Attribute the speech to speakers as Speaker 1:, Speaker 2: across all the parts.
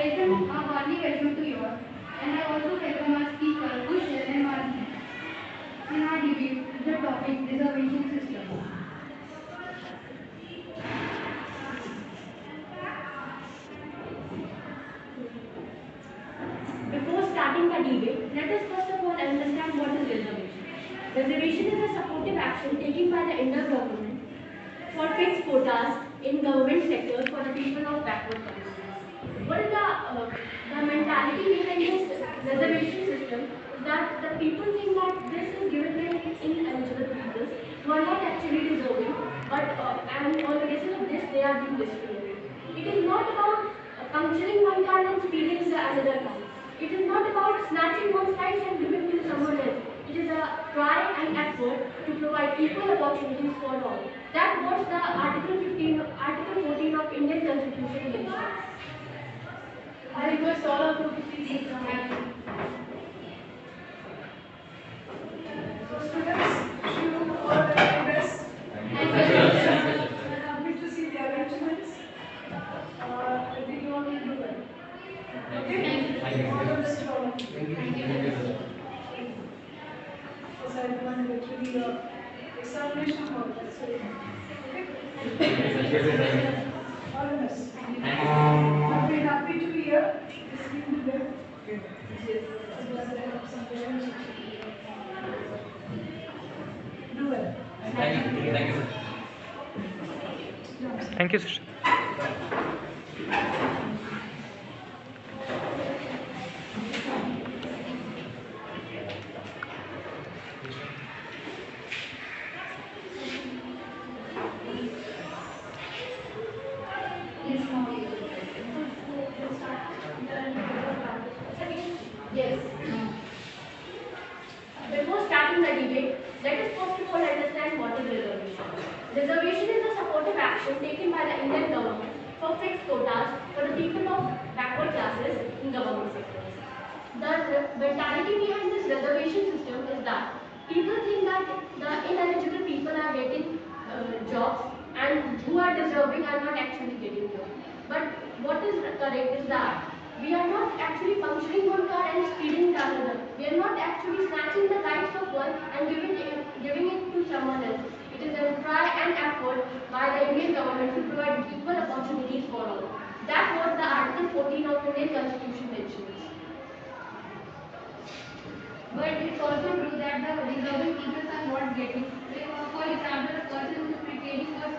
Speaker 1: welcome a hearty welcome to you all, and I also welcome our speaker, Kushal and Martin, in our debate with the topic reservation system.
Speaker 2: Before starting the debate, let us first of all understand what is reservation. Reservation is a supportive action taken by the Indian government for fixed quotas in government sectors for the people of backward communities. What is the mentality behind this reservation system is that the people think that this is given by ineligible people who are not actually deserving, but and on the basis of this they are being discriminated. It is not about puncturing one card and stealing the another card. It is not about snatching one's rights and giving to someone else. It is a try and effort to provide equal opportunities for all. That was the Article 14 of Indian Constitution mentions.
Speaker 1: I request all of you to please sit down.
Speaker 3: So students, wish you all the very best.
Speaker 1: Thank you.
Speaker 3: We are happy to see the arrangements. I think you all will do well. Okay? All the best to all of you.
Speaker 1: Thank you.
Speaker 3: So everyone is actually the examination hall. That's very okay? All the best. I'll be happy to hear this new today. Because I have some parents. Do well.
Speaker 4: Thank you, sir.
Speaker 1: Yes, ma'am.
Speaker 2: Yes. Before starting the debate, let us first of all understand what is reservation. Reservation is a supportive action taken by the Indian government for fixed quotas for the people of backward classes in government sectors. The mentality behind this reservation system is that people think that the ineligible people are getting jobs and who are deserving are not actually getting jobs. But what is correct is that we are not actually puncturing one card and speeding the other. We are not actually snatching the rights of one and giving it to someone else. It is a try and effort by the Indian government to provide equal opportunities for all. That's what the Article 14 of Indian Constitution mentions.
Speaker 1: But it's also true that the deserving people are not getting. For example, a person who is preparing for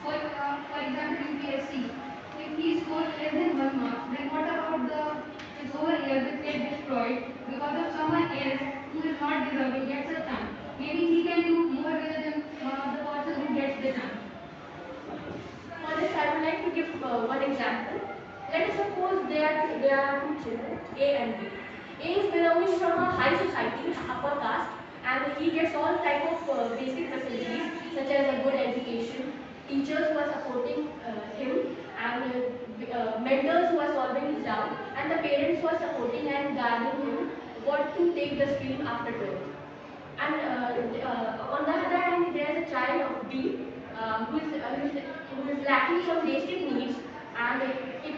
Speaker 1: for example, UPSC. If he scores less than 1 mark, then what about his whole year will get destroyed because of someone else who is not deserving gets a chance. Maybe he can do more better than the person who gets the chance.
Speaker 2: For this, I would like to give one example. Let us suppose there are two children, A and B. A is belonging from a high society, upper caste, and he gets all type of basic facilities such as a good education, teachers who are supporting him, and mentors who are solving his doubt, and the parents who are supporting and guiding him what to take the stream after 12th. And on the other hand, there is a child of B who is lacking some basic needs, and he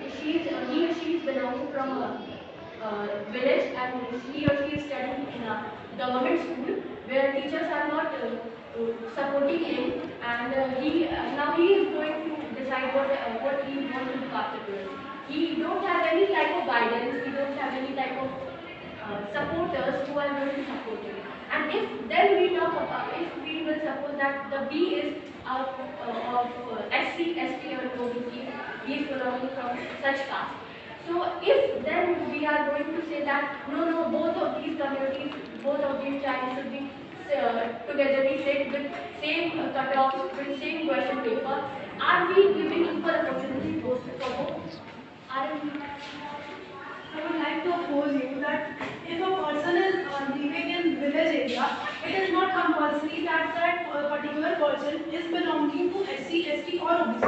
Speaker 2: or she is belonging from a village, and he or she is studying in a government school where teachers are not supporting him, and now he is going to decide what he wants to do afterwards. He don't have any type of guidance. He don't have any type of supporters who are going to support him. And if then we talk about, if we will suppose that the B is of SC, ST or OBC, he is belonging from such caste. So if then we are going to say that no, both of these communities, both of these child should be together, we sit with same cutoffs, with same question paper, are we giving equal opportunity for both? Aren't we?
Speaker 3: I would like to oppose you that if a person is living in village area, it is not compulsory that particular person is belonging to SC, ST or OBC.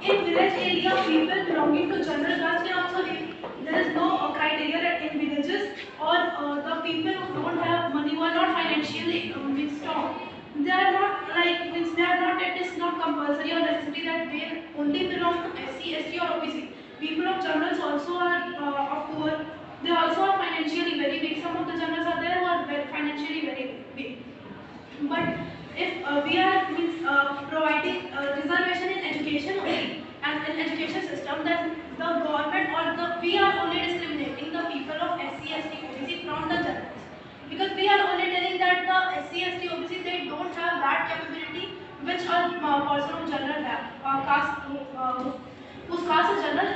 Speaker 3: In village area, people belonging to general caste can also live. There is no criteria that in villages or the people who don't have money, who are not financially strong, they are not like means they are not. It is not compulsory or necessary that they only belong to SC, ST or OBC. People of generals also are of poor. They also are financially very weak. Some of the generals are there who are financially very weak. But if we are means providing reservation in education only and in education system, then the government or the we are only discriminating the people of SC, ST, OBC from the generals, because we are only telling that the SC, ST, OBC they don't have that capability which a person of general have, whose caste is general,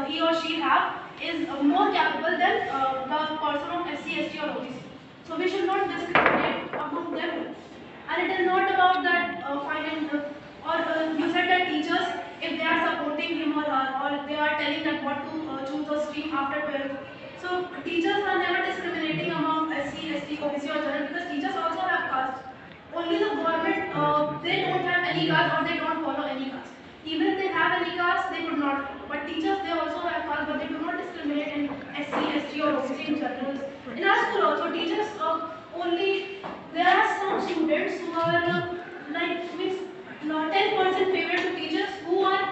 Speaker 3: he or she have is more capable than the person of SC, ST or OBC. So we should not discriminate among them. And it is not about that or you said that teachers, if they are supporting him or her, or if they are telling that what to choose a stream after 12th. So teachers are never discriminating among SC, ST, OBC or general, because teachers also have caste. Only the government, they don't have any caste or they don't follow any caste. Even if they have any caste, they could not follow. But teachers, they also have caste, but they do not discriminate in SC, ST or OBC in general. In our school also, teachers only, there are some students who are like means not 10% favor to teachers who are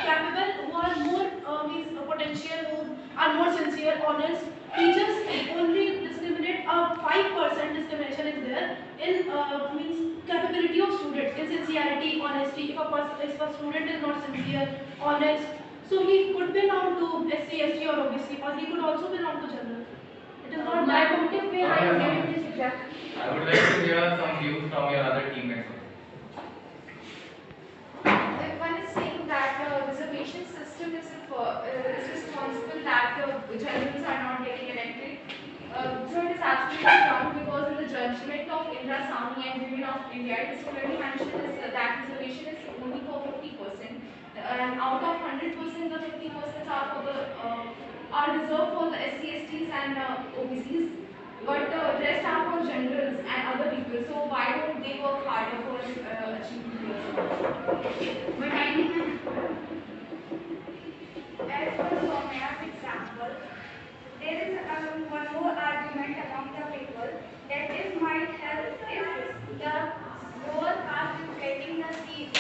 Speaker 3: capable, who are more means potential, who are more sincere, honest. Teachers only discriminate. 5% discrimination is there in means capability of students, in sincerity, honesty. If a student is not sincere, honest, so he could belong to SC, ST or OBC, or he could also belong to general. It is not
Speaker 2: My
Speaker 3: that.
Speaker 2: motive behind giving this example.
Speaker 5: I would like to hear some views from your other teammates.
Speaker 1: If one is saying that the reservation system is responsible that the generals are not getting elected, so it is absolutely wrong, because in the judgment of Indra Sawhney and Women of India, it is clearly mentioned that reservation is only for 50%, and out of 100%, the 50% are for the are reserved for the SC, STs and OBCs, but the rest are for generals and other people. So why don't they work harder for achieving this?
Speaker 6: But I think, as per Soumya's example, there is one more argument among the people that this might help if the lower caste is getting the seat.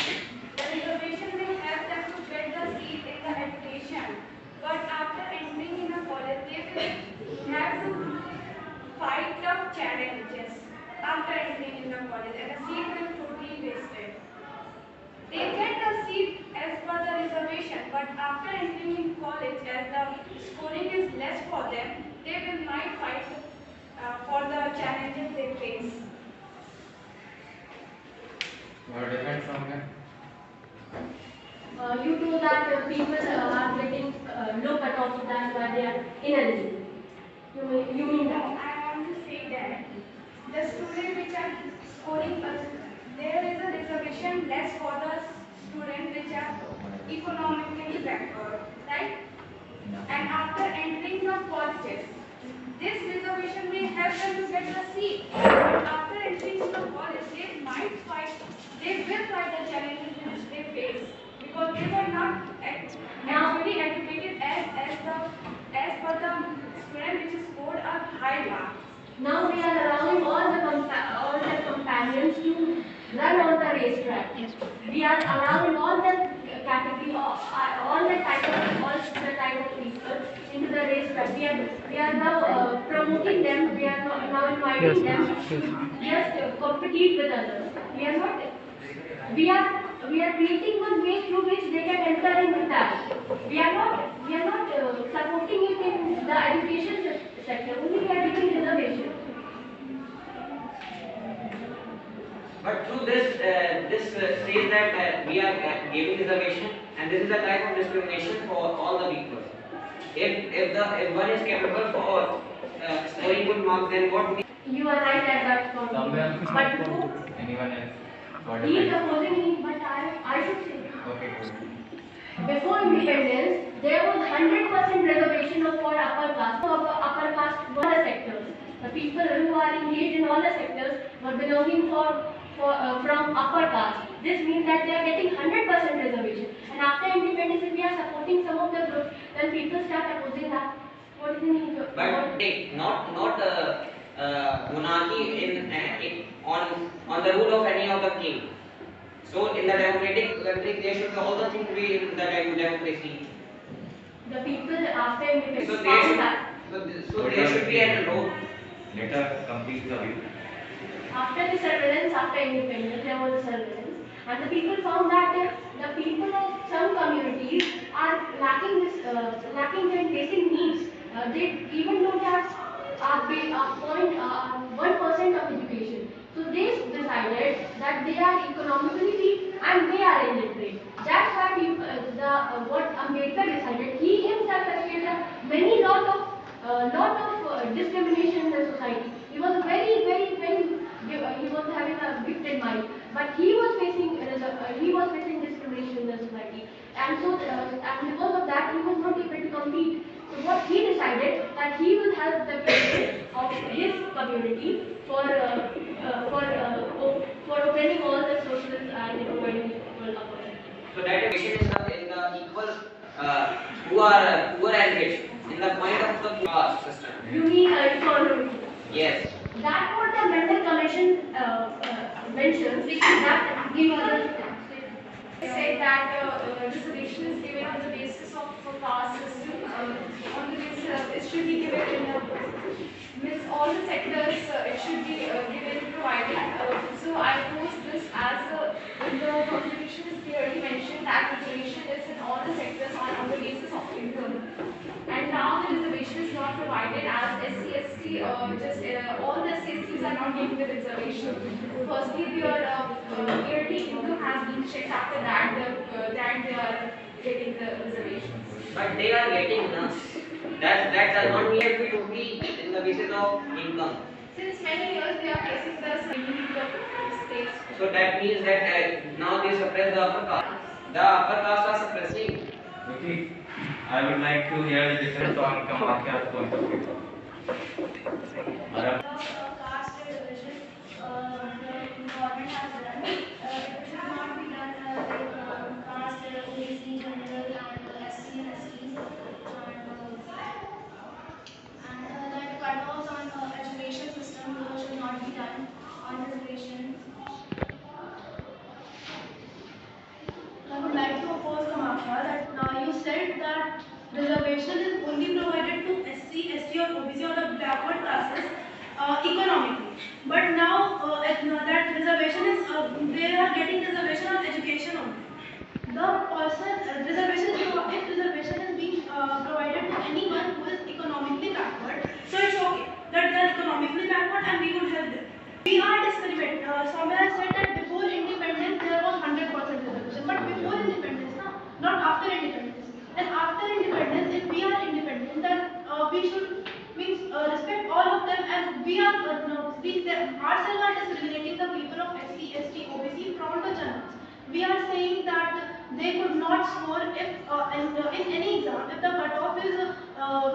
Speaker 6: The reservation will help them to get the seat in the education. But after entering in a college, they will have to fight tough challenges after entering in the college, and the seat will totally wasted. They get the seat as per the reservation, but after entering in college, as the scoring is less for them, they will might fight for the challenges they face.
Speaker 5: What different from here?
Speaker 2: You told that people are getting low cutoff, so that's why they are ineligible. You mean that?
Speaker 6: I want to say that the students which are scoring, there is a reservation less for the students which are economically backward, right? And after entering the colleges, this reservation will help them to get the seat. But after entering the college, they might fight, they will fight the challenges which they face, because they were not actually educated as per the student which scored a high mark.
Speaker 2: Now we are allowing all the companions to run on the racetrack. We are allowing all the category, all the type of people into the racetrack. We are now promoting them. We are now inviting them to just compete with others. We are creating one way through which they can enter into that. We are not supporting it in the education sector. Only we are giving reservation.
Speaker 7: But through this, says that we are giving reservation, and this is a type of discrimination for all the people. If one is capable for scoring good marks, then what?
Speaker 2: You are right at that point.
Speaker 5: Somewhere.
Speaker 2: But who?
Speaker 5: Anyone else? What
Speaker 2: He is
Speaker 5: different?
Speaker 2: opposing me, but I should say.
Speaker 5: Okay, good.
Speaker 2: Before independence, there was 100% reservation for upper caste. Upper caste were the sectors. The people who are engaged in all the sectors were belonging from upper caste. This means that they are getting 100% reservation. And after independence, if we are supporting some of the groups, then people start opposing that. What is the need?
Speaker 7: But not monarchy on the rule of any of the king. So in the democratic country, there should be all the things be in the democracy.
Speaker 2: the people after independence
Speaker 7: So
Speaker 2: found that
Speaker 7: there should be a law.
Speaker 5: Let her complete the view.
Speaker 2: after the surveillance, after independence, there was surveillance, and the people found that the people of some communities are lacking their basic needs. They even don't have 1% of education. So they decided that they are economically weak and they are illiterate. That's why what Ambedkar decided. He himself has faced many lot of discrimination in the society. He was he was having a gifted mind, but he was facing discrimination in the society, and because of that he was not able to compete. So what he decided that he will help the people of his community for opening all the social and providing equal opportunity.
Speaker 7: So that education is in the equal who are poor and rich in the point of the caste system.
Speaker 2: You mean economy?
Speaker 7: Yes.
Speaker 2: That what the Mendel Commission mentions that
Speaker 6: Said that reservation is given on the basis of caste system. On the basis it should be given in means all the sectors it should be given provided. So I pose this as in the constitution is clearly mentioned that reservation is in all the sectors on the basis of income. And now the reservation is not provided as SC, ST, all the SCs are not getting the reservation. Firstly, their yearly income has been checked. After that, they are getting the reservations.
Speaker 7: But they are getting none. That does not mean that to be in the basis of income.
Speaker 6: Since many years, they are facing the states.
Speaker 7: So that means that now they suppress the upper caste. The upper caste are suppressing.
Speaker 5: Okay. I would like to hear the difference on Kamakya's point of view. Madam.
Speaker 6: Caste division, the government has done. It should not be done like caste, OBC, general, and SC and STs, and that cutoffs on education system should not be done on reservations.
Speaker 3: I would like to oppose Kamakya that you said that reservation is only provided to SC, ST or OBC or the backward classes economically. But now that reservation is, they are getting reservation on education only. The person, reservation, if reservation is being provided to anyone who is economically backward, so it's okay that they are economically backward and we could help them. We are discriminated. Somewhere I said that before independence there was 100% reservation, but before independence, no, not after independence. And after independence, if we are independent, then we should means respect all of them, and we are ourselves are discriminating the people of SC, ST, OBC from the generals. We are saying that they could not score if in any exam if the cutoff is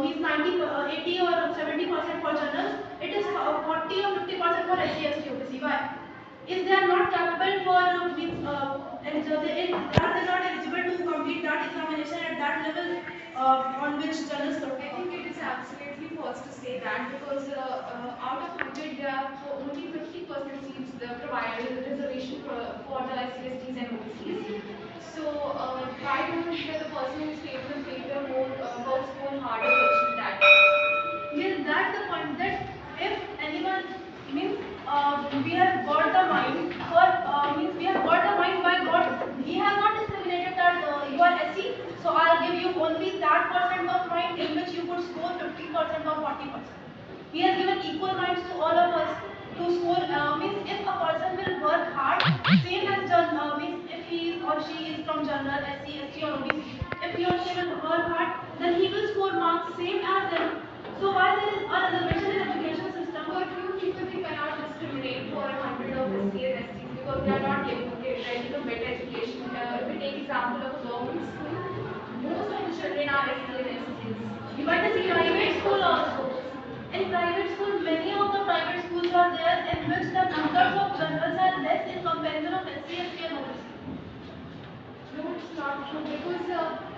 Speaker 3: means 80 or 70% for generals, it is 40 or 50% for SC, ST, OBC. Why? If they are not capable for means they are not eligible to complete that examination at that level on which generals
Speaker 6: I
Speaker 3: perform.
Speaker 6: think it is absolutely false to say that because out of 100 there are only 50% seats provided reservation for the SCSTs and OBCs. So why don't the person who is capable of paper works more harder to achieve that?
Speaker 3: Yes, that's the point that if anyone means we have got the mind for means we have got the mind by God. He has not discriminated that you are SC, so I'll give you only that percent of mind in which you could score 50% or 40%. He has given equal minds to all of us to score. Means if a person will work hard, same as means if he or she is from general, SC, ST or OBC, if he or she will work hard, then he will score marks same as them. So why there is a reservation in education system?
Speaker 6: But few people they cannot discriminate for 100 of SC and STs because they are not getting a better education. If we take example of a government school, most of the children are SC and STs.
Speaker 3: But in private school also. In private school, many of the private schools are there in which the numbers of generals are less in comparison of SC, ST and OBC.
Speaker 6: No, it's not true because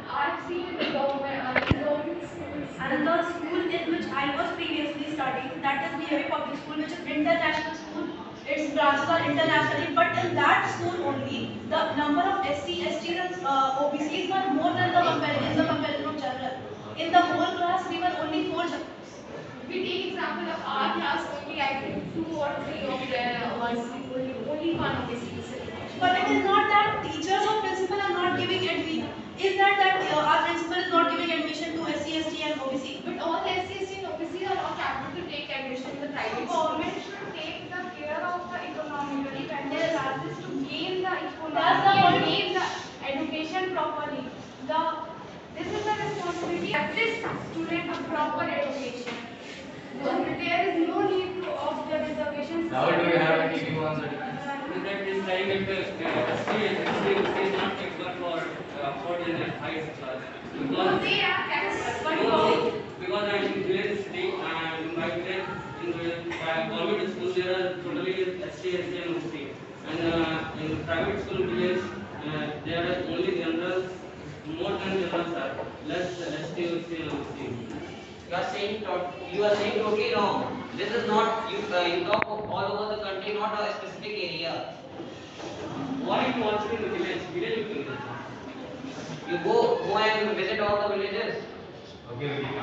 Speaker 6: I've seen the government schools.
Speaker 3: And the school in which I was previously studying, that is BAV Public School, which is international school. Its branches are internationally, but in that school only, the number of SC, STs and OBCs were more than the comparison of general. In the whole class, we were only 4 chapters.
Speaker 2: We take example of our class, only I think 2 or 3 of them was only one of the seats.
Speaker 3: But it is not that teachers or principal are not giving admission. Is that our principal is not giving admission to SC, ST and OBC?
Speaker 2: But all SCST and OBC are not able to take admission in the private school.
Speaker 6: Government should take the care of the economically dependent classes to gain the
Speaker 3: That's the point.
Speaker 6: gain the education properly. This is the responsibility of this student a proper education. There is no need of the reservations.
Speaker 5: Now do you have any view on the difference?
Speaker 8: That is time it is not equal for the highest class. Because
Speaker 6: They are categorized.
Speaker 8: no, because I am in village city and in my village in the government school there are totally SC, ST and OBC. And in private school village there are only generals, more than generals are less ST, OBC and OBC.
Speaker 7: You are saying totally wrong. This is not you talk of all over the country, not a specific area.
Speaker 8: Why you also in the village you can
Speaker 7: You go and visit all the villages.
Speaker 5: Okay, we can.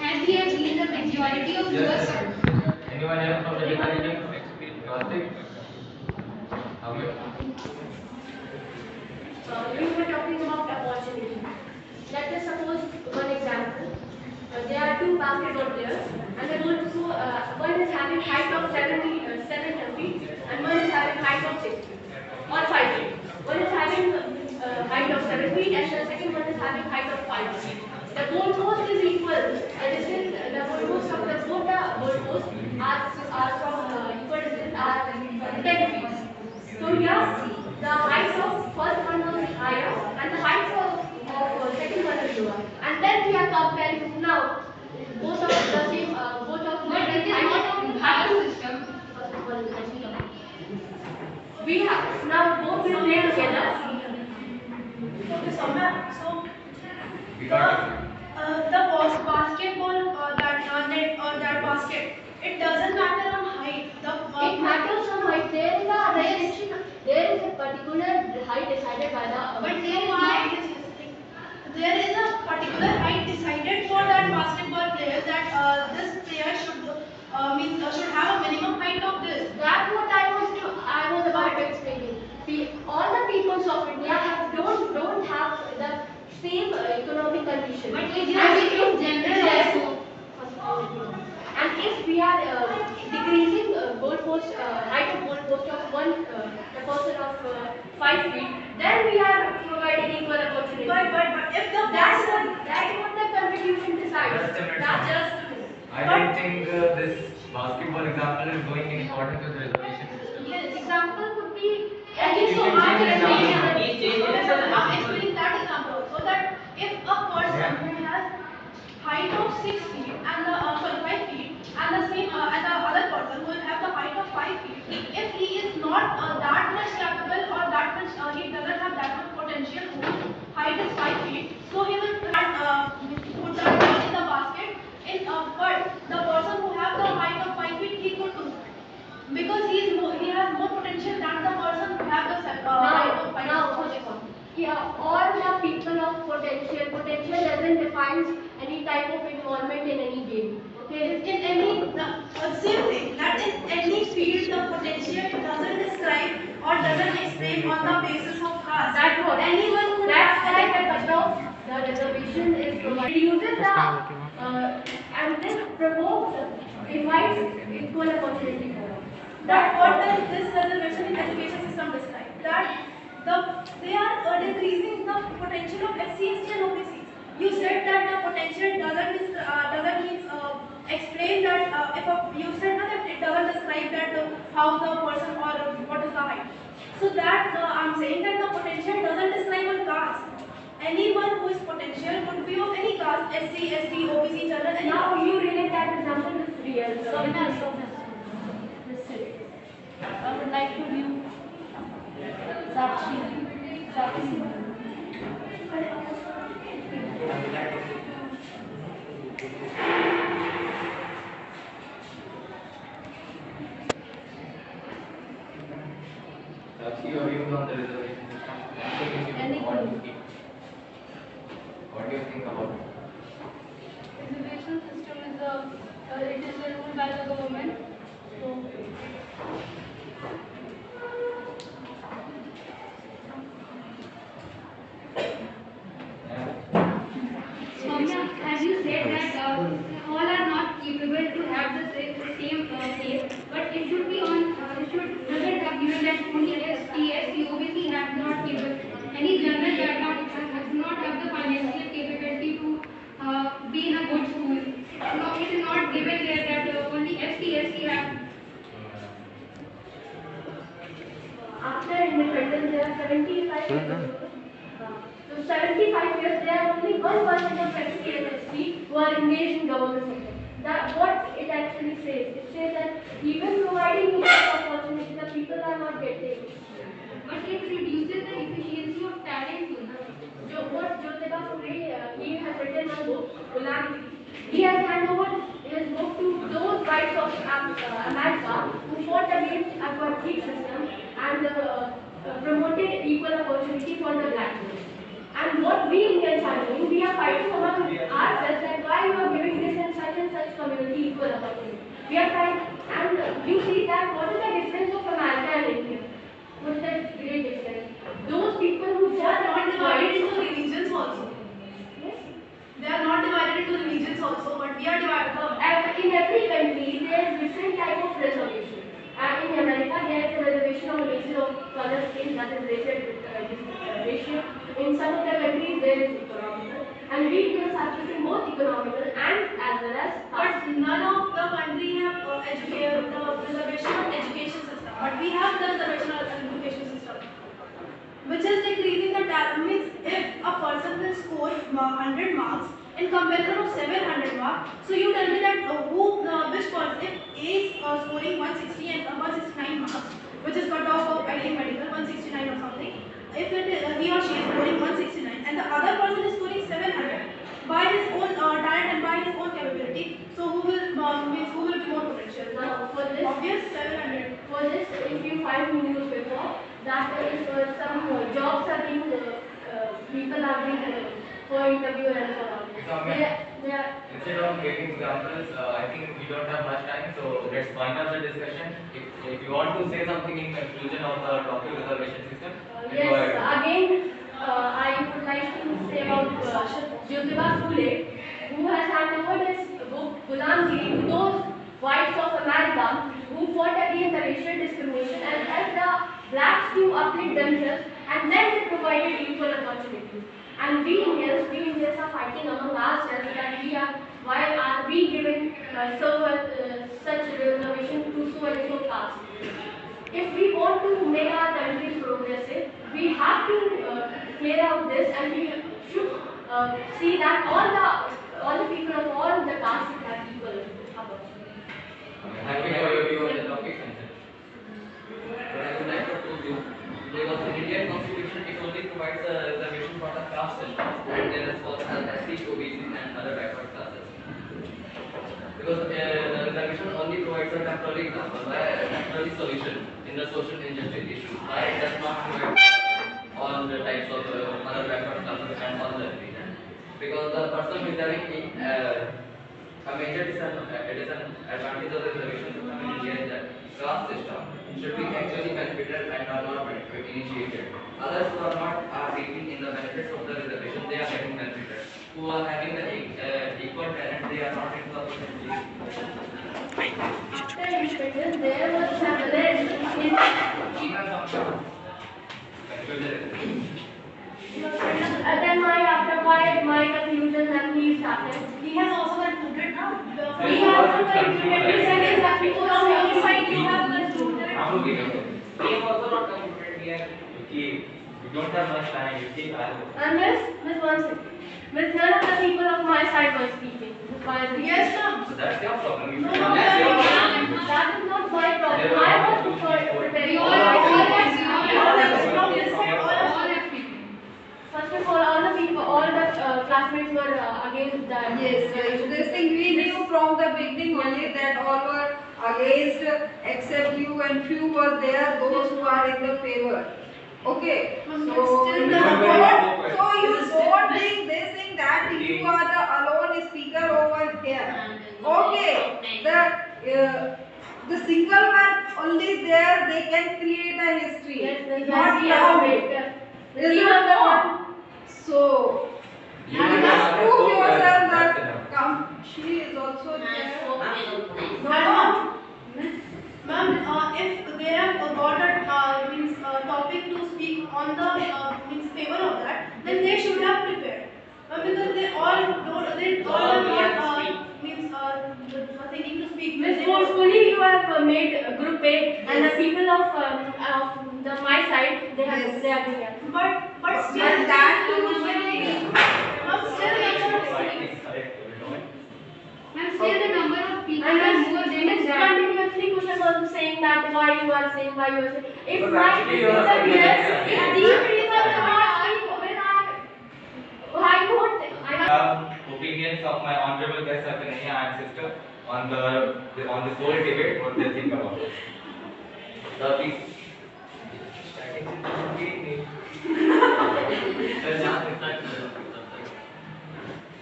Speaker 1: As we have seen, the majority of
Speaker 5: Yes.
Speaker 1: us
Speaker 5: Anyone else from the different team? Karthik? Okay.
Speaker 2: We were talking about opportunity. Let us suppose one example. There are 2 basketball players, and they want to, one is having height of 7 feet, and one is having height of 6 feet or 5 feet. One is having height of 7 feet, and the second one is having height of 5 feet. The goalpost is equal. The distance, the goalpost of both the goalposts are from equal distance are 10 feet. So here, the height of first one was higher and the height of second one is lower. And then we are comparing now both of the same, both of the
Speaker 1: But it is not a higher system.
Speaker 2: First of all, let me come. We have now both will play together.
Speaker 3: Okay, so ma'am, so
Speaker 5: We got it.
Speaker 3: the basketball that net or that basket, it doesn't matter on height.
Speaker 2: It matters on height. There is a particular height decided by the.
Speaker 3: But there is a particular height decided for that basketball player that this player should have a minimum height of this.
Speaker 2: That's what I was about to explain. All the peoples of India don't have the same economic condition.
Speaker 1: But it is in general also.
Speaker 2: And if we are decreasing goalpost height of goalpost of the person of 5 feet, then we are providing equal opportunity.
Speaker 3: But if
Speaker 2: That's what the constitution decides.
Speaker 5: Just a minute.
Speaker 2: Not just.
Speaker 5: I don't think this basketball example is going in accordance with the reservation system.
Speaker 2: Yes, example could be.
Speaker 5: You can change the example.
Speaker 7: Please change it.
Speaker 3: I'm explaining that example so that if a person who has height of 6 feet and 5 feet and the same and the other person who will have the height of 5 feet, if he is not that much capable or that much he doesn't have that much potential whose height is 5 feet, so he will put that ball in the basket. But the person who have the height of 5 feet, he could do because he has more potential than the person who have the height of 5 feet.
Speaker 2: Yeah, all the people of potential doesn't define any type of involvement in any game. Okay,
Speaker 3: In any same thing that in any field the potential doesn't describe or doesn't explain on the basis of caste.
Speaker 2: that's what
Speaker 3: Anyone could
Speaker 2: that's
Speaker 3: have
Speaker 2: why the cutoff, the reservation is provided. Uses the and this provokes invites equal opportunity for all.
Speaker 3: That what this reservation in education system describes. That they are decreasing the potential of SC, ST and OBC. You said that the potential doesn't mean explain that you said that it doesn't describe that how the person or what is the height. So that I'm saying that the potential doesn't describe a caste. Anyone who is potential could be of any caste, SC, ST, OBC, general. Any
Speaker 2: Now you relate that example with real.
Speaker 3: I would like to view Sakshi.
Speaker 5: That's your view on the reservation system.
Speaker 3: Any
Speaker 1: it is ruled by the government. So, Soumya, as you said that all are not capable to have the same place, but it should be on, it doesn't have given that only ST, SC, OBC have not capable, any general background do not have the financial capability to be in a good school. No, it is not given there that only ST, SC have.
Speaker 2: After independence, there are 75 years. So 75 years, there are only 1% of SC and ST who are engaged in government sector. That what it actually says. It says that even providing equal opportunity, the people are not getting.
Speaker 1: But it reduces the efficiency of talent.
Speaker 2: What Jyotika Phule, he has written a book, Ghulam. He has handed over his book to those whites of America who fought against apartheid system and promoted equal opportunity for the black people. And what we Indians are doing, we are fighting among ourselves that why you are giving this and such community equal opportunity. We are trying, and you see that what is the difference of America and India? What is the great difference? Those people who
Speaker 3: They are not divided into religions also. They are not divided into religions also, but we are divided.
Speaker 2: In every country, there is different type of reservation. In America, there is a reservation on the basis of color skin, that is racial ratio. In some of the countries, there is economical, and we Indians are choosing both economical and as well as
Speaker 3: But none of the country have the reservation on education system. But we have the reservation on education system, which is decreasing the talent. Means if a person will score 100 marks in comparison of 700 marks, so you tell me that which person, if A is scoring 160 and 169 marks, which is cut off of I think medical 169 or something, if he or she is scoring 169 and the other person is scoring 700 by his own talent and by his own capability, so who will be more potential?
Speaker 2: now for this.
Speaker 3: Obvious 700.
Speaker 2: For this, if you find newspaper, that is some jobs are being, people are being for interview and so on.
Speaker 5: Instead of giving examples, I think we don't have much time, so let's wind up the discussion. If you want to say something in conclusion of the topic reservation system, then go
Speaker 2: Yes,
Speaker 5: ahead.
Speaker 2: again, I would like to say about Jyotiba Phule, who has handed over his book Ghulamgiri to those whites of America who fought against the racial discrimination and helped the blacks to uplift themselves, and then they provided equal opportunity. And we Indians are fighting among ourselves that why are we given such reservation to so and so caste? If we want to make our country progressive, we have to clear out this, and we should see that all the people of all the castes should have equal opportunity.
Speaker 5: Thank you for your view on the topic, Sanjay.
Speaker 9: But I would like to tell you, because in Indian constitution it only provides a reservation for the caste system, and there is also SC, OBC and other backward classes. Because the reservation only provides a temporary solution in the social injustice issue. Why it does not provide all the types of other backward classes and all the religion? Because the person who is having a major advantage of the reservation system in India is that caste system should be actually benefited and are not initiated. Others who are not taking in the benefits of the reservation, they are getting benefited. Who are having the equal talent, they are not into the opportunity.
Speaker 2: After independence, there was then my conclusion that he started.
Speaker 3: He has also concluded now.
Speaker 2: He has also concluded.
Speaker 3: That people from your side you have concluded.
Speaker 7: We have also not concluded here.
Speaker 5: Okay, we don't have much time. You see,
Speaker 2: And Miss one second. Miss, none of the people of my side were speaking.
Speaker 3: Yes, ma'am.
Speaker 5: so that's your problem. You
Speaker 3: No,
Speaker 5: should
Speaker 3: no,
Speaker 5: that's your
Speaker 3: no,
Speaker 5: problem.
Speaker 2: That is not my problem. I was preparing.
Speaker 1: all have
Speaker 2: First of all the people, all the classmates were against that.
Speaker 10: Yes, this thing we knew from the beginning only that all were against except you, and few were there, those who are in the favor. Okay, so you don't think this thing that you are the alone speaker over here. Okay. the single one only there, they can create a history.
Speaker 2: Yes, the
Speaker 10: Not
Speaker 2: Jesse
Speaker 10: crowd.
Speaker 2: Ambedkar.
Speaker 10: Is
Speaker 2: He
Speaker 10: it
Speaker 2: was the
Speaker 10: not?
Speaker 2: one.
Speaker 10: So, you
Speaker 5: You
Speaker 10: must
Speaker 5: have
Speaker 10: prove
Speaker 5: spoken,
Speaker 10: yourself
Speaker 5: that's
Speaker 10: that
Speaker 5: enough.
Speaker 10: come. She is also there.
Speaker 3: Madam, ma'am, if they have got a topic to speak on the favor of that, then they should have prepared. Because they all don't, they all are not thinking to speak.
Speaker 2: Miss Forcefully, you have made group A, and the people of my side, they are
Speaker 10: Yes.
Speaker 2: they are doing it.
Speaker 3: But still,
Speaker 10: But that
Speaker 3: still
Speaker 10: too
Speaker 3: number
Speaker 10: should be.
Speaker 3: Ma'am, still number of
Speaker 1: Ma'am, still the number of people
Speaker 2: And
Speaker 1: are
Speaker 2: then
Speaker 1: more than
Speaker 2: it's
Speaker 1: that.
Speaker 2: continuously question was saying that why you are saying, why you are saying. If
Speaker 5: But
Speaker 2: my
Speaker 5: actually you are
Speaker 2: yes,
Speaker 5: saying
Speaker 2: if
Speaker 5: that-
Speaker 2: these reasons are I won't. I
Speaker 5: Have opinions of my honorable guest Abhinaya and sister on this whole debate, what they think about it. Please.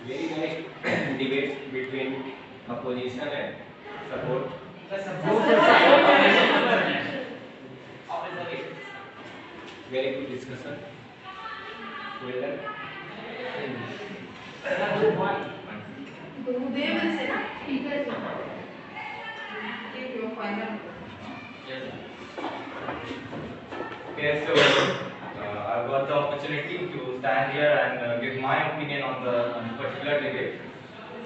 Speaker 11: Very nice debate between opposition and support. Very good discussion. Well done.
Speaker 3: they will say, na?
Speaker 10: Give your final.
Speaker 5: Okay, so I've got the opportunity to stand here and give my opinion on the particular debate.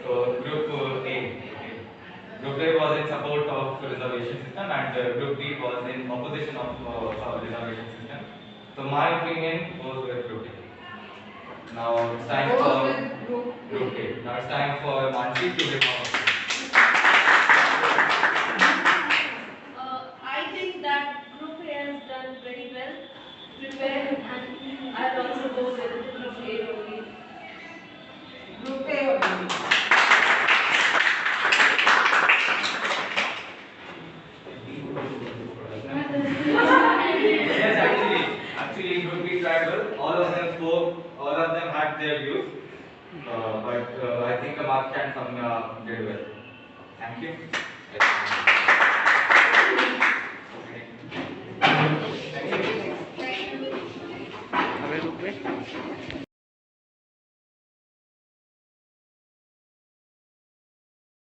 Speaker 5: So Group A. Group A was in support of reservation system and Group B was in opposition of reservation system. So my opinion goes with Group A. Now it's time
Speaker 10: Goes
Speaker 5: for
Speaker 10: with
Speaker 5: Group A. Now it's time for Mansi to give her opinion.
Speaker 3: I think that Group A has done very well, prepared, and I'll also go with Group A only.
Speaker 10: Group A.
Speaker 5: Yes, actually in Group B tribal, all of them spoke, all of them had their views, but I think Amartya and Samya did well. Thank you.
Speaker 4: हमें group में